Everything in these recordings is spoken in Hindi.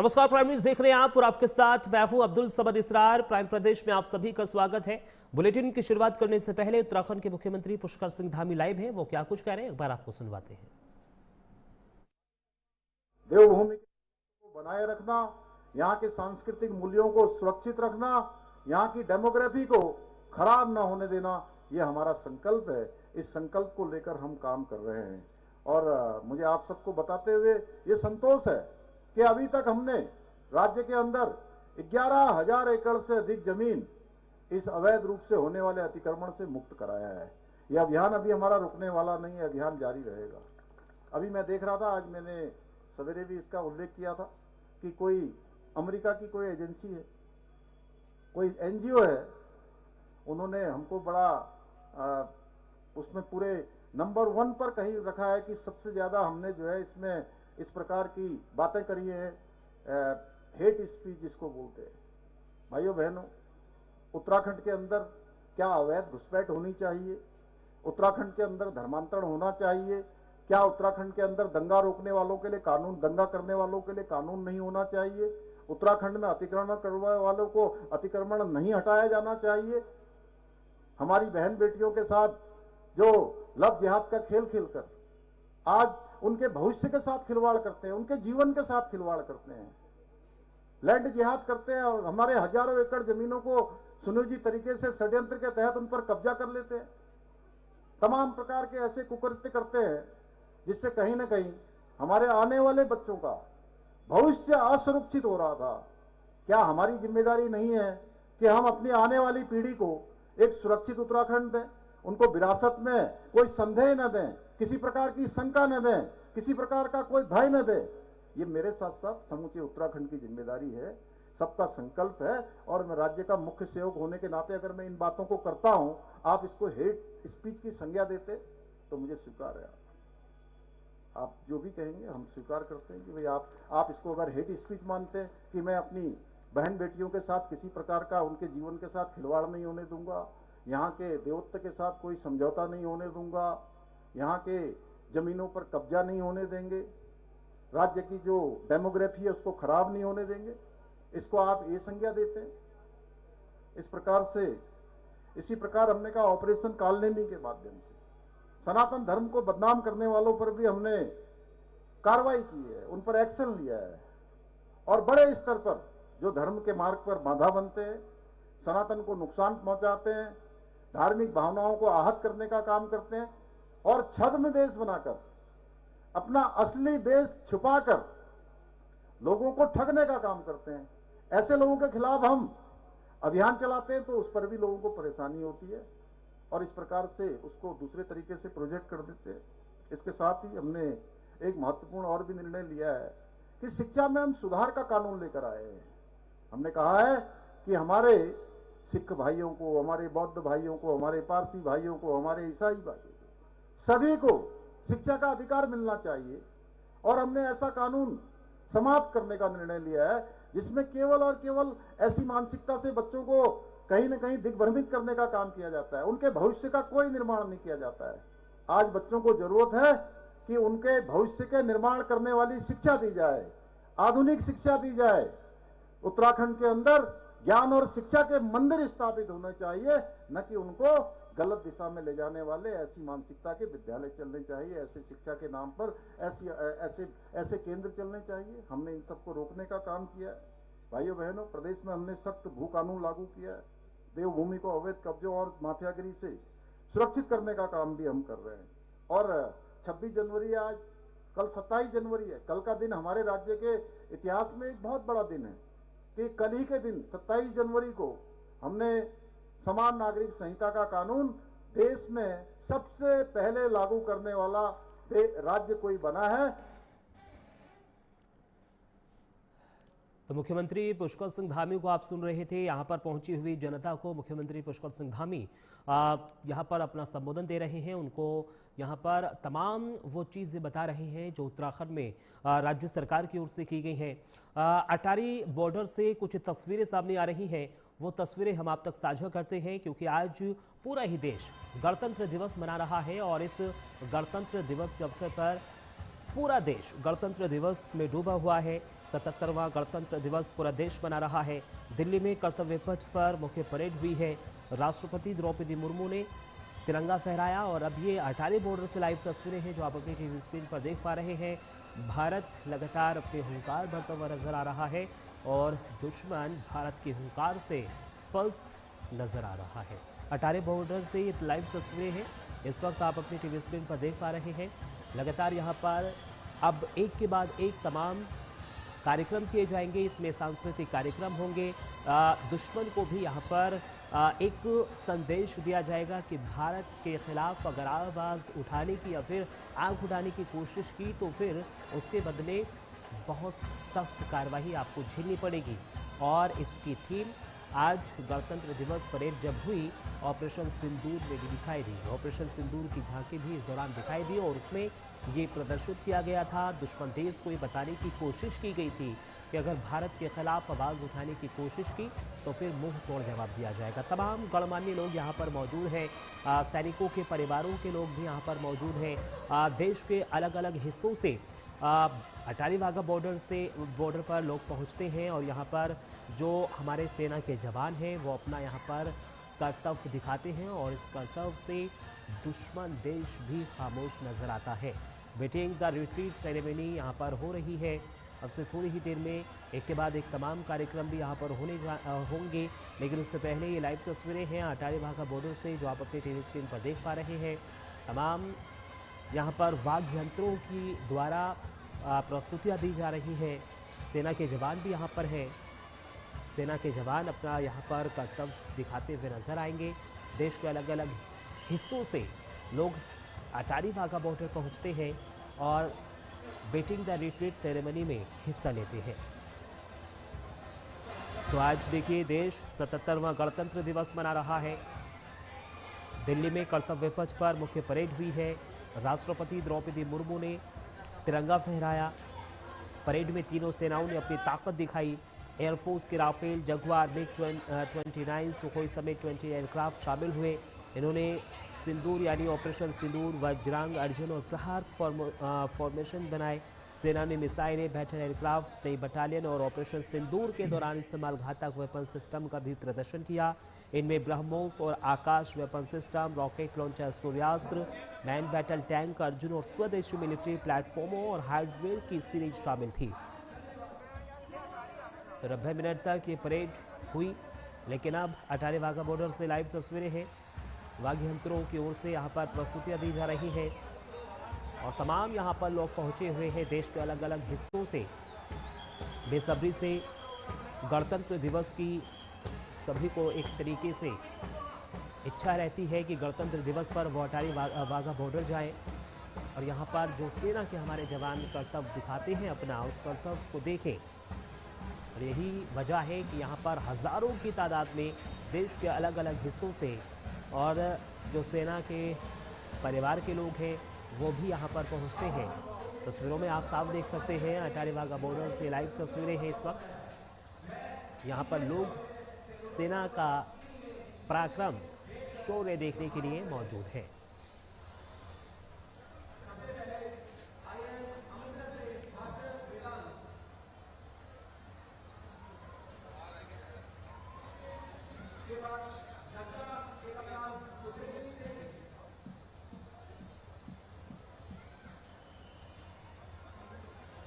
नमस्कार, प्राइम न्यूज देख रहे हैं आप और आपके साथ मैं हूं अब्दुल समद इसरार। प्राइम प्रदेश में आप सभी का स्वागत है। बुलेटिन की शुरुआत करने से पहले उत्तराखंड के मुख्यमंत्री पुष्कर सिंह धामी लाइव हैं, वो क्या कुछ कह रहे हैं एक बार आपको सुनवाते हैं। देवभूमि को बनाए रखना, यहाँ के सांस्कृतिक मूल्यों को सुरक्षित रखना, यहाँ की डेमोग्राफी को खराब न होने देना, ये हमारा संकल्प है। इस संकल्प को लेकर हम काम कर रहे हैं और मुझे आप सबको बताते हुए ये संतोष है कि अभी तक हमने राज्य के अंदर 11,000 एकड़ से अधिक जमीन इस अवैध रूप से होने वाले अतिक्रमण से मुक्त कराया है। यह अभियान अभी हमारा रुकने वाला नहीं है, अभियान जारी रहेगा। अभी मैं देख रहा था, आज मैंने सवेरे भी इसका उल्लेख किया था कि कोई अमेरिका की कोई एजेंसी है, कोई एनजीओ है, उन्होंने हमको बड़ा उसमें पूरे नंबर 1 पर कहीं रखा है कि सबसे ज्यादा हमने जो है इसमें इस प्रकार की बातें करी है, हेट स्पीच जिसको बोलते हैं। भाइयों बहनों, उत्तराखंड के अंदर क्या अवैध घुसपैठ होनी चाहिए? उत्तराखंड के अंदर धर्मांतरण होना चाहिए? क्या उत्तराखंड के अंदर दंगा रोकने वालों के लिए कानून, दंगा करने वालों के लिए कानून नहीं होना चाहिए? उत्तराखंड में अतिक्रमण करने वालों को अतिक्रमण नहीं हटाया जाना चाहिए? हमारी बहन बेटियों के साथ जो लव जिहाद का खेल खेलकर आज उनके भविष्य के साथ खिलवाड़ करते हैं, उनके जीवन के साथ खिलवाड़ करते हैं, लैंड जिहाद करते हैं और हमारे हजारों एकड़ जमीनों को सुनियोजित तरीके से षड्यंत्र के तहत उन पर कब्जा कर लेते हैं। तमाम प्रकार के ऐसे कुकृत्य करते हैं जिससे कहीं ना कहीं हमारे आने वाले बच्चों का भविष्य असुरक्षित हो रहा था। क्या हमारी जिम्मेदारी नहीं है कि हम अपनी आने वाली पीढ़ी को एक सुरक्षित उत्तराखंड दें, उनको विरासत में कोई संदेह न दें, किसी प्रकार की शंका न दें, किसी प्रकार का कोई भय न दें? ये मेरे साथ साथ समूचे उत्तराखंड की जिम्मेदारी है, सबका संकल्प है। और मैं राज्य का मुख्य सेवक होने के नाते अगर मैं इन बातों को करता हूं, आप इसको हेट स्पीच की संज्ञा देते तो मुझे स्वीकार है। आप जो भी कहेंगे हम स्वीकार करते हैं कि भाई आप इसको अगर हेट स्पीच मानते हैं कि मैं अपनी बहन बेटियों के साथ किसी प्रकार का उनके जीवन के साथ खिलवाड़ नहीं होने दूंगा, यहाँ के देवत्व के साथ कोई समझौता नहीं होने दूंगा, यहाँ के जमीनों पर कब्जा नहीं होने देंगे, राज्य की जो डेमोग्राफी है उसको खराब नहीं होने देंगे, इसको आप ये संज्ञा देते हैं। इस प्रकार से इसी प्रकार हमने कहा ऑपरेशन कालनेमी के माध्यम से सनातन धर्म को बदनाम करने वालों पर भी हमने कार्रवाई की है, उन पर एक्शन लिया है और बड़े स्तर पर जो धर्म के मार्ग पर बाधा बनते हैं, सनातन को नुकसान पहुंचाते हैं, धार्मिक भावनाओं को आहत करने का काम करते हैं और छद्म देश बनाकर अपना असली देश छुपाकर लोगों को ठगने का काम करते हैं, ऐसे लोगों के खिलाफ हम अभियान चलाते हैं तो उस पर भी लोगों को परेशानी होती है और इस प्रकार से उसको दूसरे तरीके से प्रोजेक्ट कर देते हैं। इसके साथ ही हमने एक महत्वपूर्ण और भी निर्णय लिया है कि शिक्षा में हम सुधार का कानून लेकर आए हैं। हमने कहा है कि हमारे सिख भाइयों को, हमारे बौद्ध भाइयों को, हमारे पारसी भाइयों को, हमारे ईसाई भाइयों को, सभी को शिक्षा का अधिकार मिलना चाहिए और हमने ऐसा कानून समाप्त करने का निर्णय लिया है जिसमें केवल और केवल ऐसी मानसिकता से बच्चों को कहीं न कहीं दिग्भ्रमित करने का काम किया जाता है, उनके भविष्य का कोई निर्माण नहीं किया जाता है। आज बच्चों को जरूरत है कि उनके भविष्य के निर्माण करने वाली शिक्षा दी जाए, आधुनिक शिक्षा दी जाए। उत्तराखंड के अंदर ज्ञान और शिक्षा के मंदिर स्थापित होने चाहिए, न कि उनको गलत दिशा में ले जाने वाले ऐसी मानसिकता के विद्यालय चलने चाहिए, ऐसे शिक्षा के नाम पर ऐसे केंद्र चलने चाहिए। हमने इन सबको रोकने का काम किया है। भाइयों बहनों, प्रदेश में हमने सख्त भू कानून लागू किया है। देवभूमि को अवैध कब्जों और माफियागिरी से सुरक्षित करने का काम भी हम कर रहे हैं। और 26 जनवरी आज, कल 27 जनवरी है। कल का दिन हमारे राज्य के इतिहास में एक बहुत बड़ा दिन है कि कल ही के दिन 27 जनवरी को हमने समान नागरिक संहिता का कानून देश में सबसे पहले लागू करने वाला राज्य कोई बना है। तो मुख्यमंत्री पुष्कर सिंह धामी को आप सुन रहे थे। यहाँ पर पहुंची हुई जनता को मुख्यमंत्री पुष्कर सिंह धामी यहाँ पर अपना संबोधन दे रहे हैं। उनको यहाँ पर तमाम वो चीज़ें बता रहे हैं जो उत्तराखंड में राज्य सरकार की ओर से की गई हैं। अटारी बॉर्डर से कुछ तस्वीरें सामने आ रही हैं, वो तस्वीरें हम आप तक साझा करते हैं क्योंकि आज पूरा ही देश गणतंत्र दिवस मना रहा है और इस गणतंत्र दिवस के अवसर पर पूरा देश गणतंत्र दिवस में डूबा हुआ है। 77वां गणतंत्र दिवस पूरा देश मना रहा है। दिल्ली में कर्तव्य पथ पर मुख्य परेड हुई है। राष्ट्रपति द्रौपदी मुर्मू ने तिरंगा फहराया और अब ये अटारी बॉर्डर से लाइव तस्वीरें हैं जो आप अपनी टीवी स्क्रीन पर देख पा रहे हैं। भारत लगातार अपने हुंकार भरता हुआ नजर आ रहा है और दुश्मन भारत के हुंकार से पस्त नजर आ रहा है। अटारी बॉर्डर से ये लाइव तस्वीरें हैं, इस वक्त आप अपनी टीवी स्क्रीन पर देख पा रहे हैं। लगातार यहाँ पर अब एक के बाद एक तमाम कार्यक्रम किए जाएंगे। इसमें सांस्कृतिक कार्यक्रम होंगे। दुश्मन को भी यहाँ पर एक संदेश दिया जाएगा कि भारत के खिलाफ अगर आवाज़ उठाने की या फिर आग उठाने की कोशिश की तो फिर उसके बदले बहुत सख्त कार्रवाई आपको झेलनी पड़ेगी। और इसकी थीम आज गणतंत्र दिवस परेड जब हुई, ऑपरेशन सिंदूर में भी दिखाई दी। ऑपरेशन सिंदूर की झांकी भी इस दौरान दिखाई दी और उसमें ये प्रदर्शित किया गया था। दुश्मन देश को ये बताने की कोशिश की गई थी कि अगर भारत के खिलाफ आवाज़ उठाने की कोशिश की तो फिर मुंह तोड़ जवाब दिया जाएगा। तमाम गणमान्य लोग यहाँ पर मौजूद हैं। सैनिकों के परिवारों के लोग भी यहाँ पर मौजूद हैं। देश के अलग अलग हिस्सों से अटारी वाघा बॉर्डर पर लोग पहुँचते हैं और यहाँ पर जो हमारे सेना के जवान हैं वो अपना यहाँ पर कर्तव्य दिखाते हैं और इस कर्तव्य से दुश्मन देश भी खामोश नजर आता है। वेटिंग द रिट्रीट सेरेमनी यहाँ पर हो रही है। अब से थोड़ी ही देर में एक के बाद एक तमाम कार्यक्रम भी यहाँ पर होंगे, लेकिन उससे पहले ये लाइव तस्वीरें हैं अटारी वाघा बॉर्डर से जो आप अपने टीवी स्क्रीन पर देख पा रहे हैं। तमाम यहाँ पर वाद्य यंत्रों की द्वारा प्रस्तुतियाँ दी जा रही हैं। सेना के जवान भी यहाँ पर हैं। सेना के जवान अपना यहाँ पर कर्तव्य दिखाते हुए नजर आएंगे। देश के अलग अलग हिस्सों से लोग अटारी वाघा बॉर्डर पहुँचते हैं और वेटिंग द रिट्रीट सेरेमनी में हिस्सा लेते हैं। तो आज देखिए देश 77वां गणतंत्र दिवस मना रहा है। दिल्ली में कर्तव्य पथ पर मुख्य परेड हुई है। राष्ट्रपति द्रौपदी मुर्मू ने तिरंगा फहराया। परेड में तीनों सेनाओं ने अपनी ताकत दिखाई। एयरफोर्स के राफेल, जगुआर, MiG-29, सुखोई समेत 20 एयरक्राफ्ट शामिल हुए। इन्होंने सिंदूर यानी ऑपरेशन सिंदूर, वज्रांग, अर्जुन और प्रहार फॉर्मेशन बनाए। सेना ने मिसाइलें, बैटल एयरक्राफ्ट, नई बटालियन और ऑपरेशन सिंदूर के दौरान इस्तेमाल घातक वेपन सिस्टम का भी प्रदर्शन किया। इनमें ब्रह्मोस और Akash weapon system, rocket launcher Suryastra, main battle tank Arjun और स्वदेशी मिलिट्री प्लेटफॉर्मों और हाइड्रेल की सीरीज शामिल थी। 90 मिनट तक ये परेड हुई, लेकिन अब अटारी वाघा बॉर्डर से लाइव तस्वीरें हैं। वाद्य यंत्रों की ओर से यहाँ पर प्रस्तुतियाँ दी जा रही हैं और तमाम यहाँ पर लोग पहुँचे हुए हैं देश के अलग अलग हिस्सों से। बेसब्री से गणतंत्र दिवस की सभी को एक तरीके से इच्छा रहती है कि गणतंत्र दिवस पर वो अटारी वाघा बॉर्डर जाए और यहाँ पर जो सेना के हमारे जवान कर्तव्य दिखाते हैं अपना, उस कर्तव्य को देखें। और यही वजह है कि यहाँ पर हज़ारों की तादाद में देश के अलग अलग हिस्सों से और जो सेना के परिवार के लोग हैं वो भी यहाँ पर पहुँचते हैं। तस्वीरों में आप साफ देख सकते हैं अटारी वाघा बॉर्डर से लाइव तस्वीरें हैं इस वक्त। यहाँ पर लोग सेना का पराक्रम शौर्य देखने के लिए मौजूद हैं।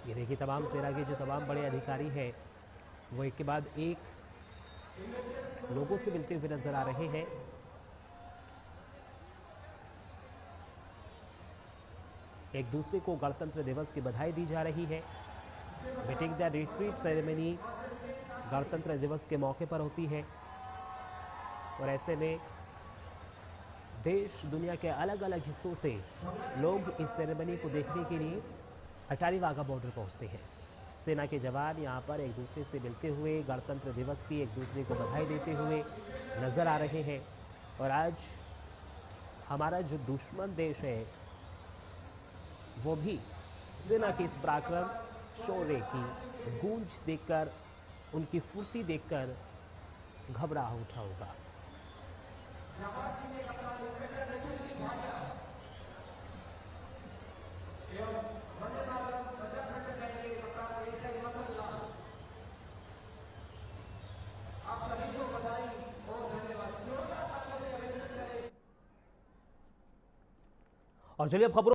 ये देखिए तमाम सेना के जो तमाम बड़े अधिकारी हैं वो एक के बाद एक लोगों से मिलते हुए नजर आ रहे हैं। एक दूसरे को गणतंत्र दिवस की बधाई दी जा रही है। वेटिंग द रिट्रीट सेरेमनी गणतंत्र दिवस के मौके पर होती है और ऐसे में देश दुनिया के अलग अलग हिस्सों से लोग इस सेरेमनी को देखने के लिए अटारी वाघा बॉर्डर पहुंचते हैं। सेना के जवान यहाँ पर एक दूसरे से मिलते हुए गणतंत्र दिवस की एक दूसरे को बधाई देते हुए नज़र आ रहे हैं। और आज हमारा जो दुश्मन देश है वो भी सेना के इस पराक्रम शौर्य की गूंज देखकर, उनकी फुर्ती देखकर घबरा उठा होगा। और चलिए अब खबरों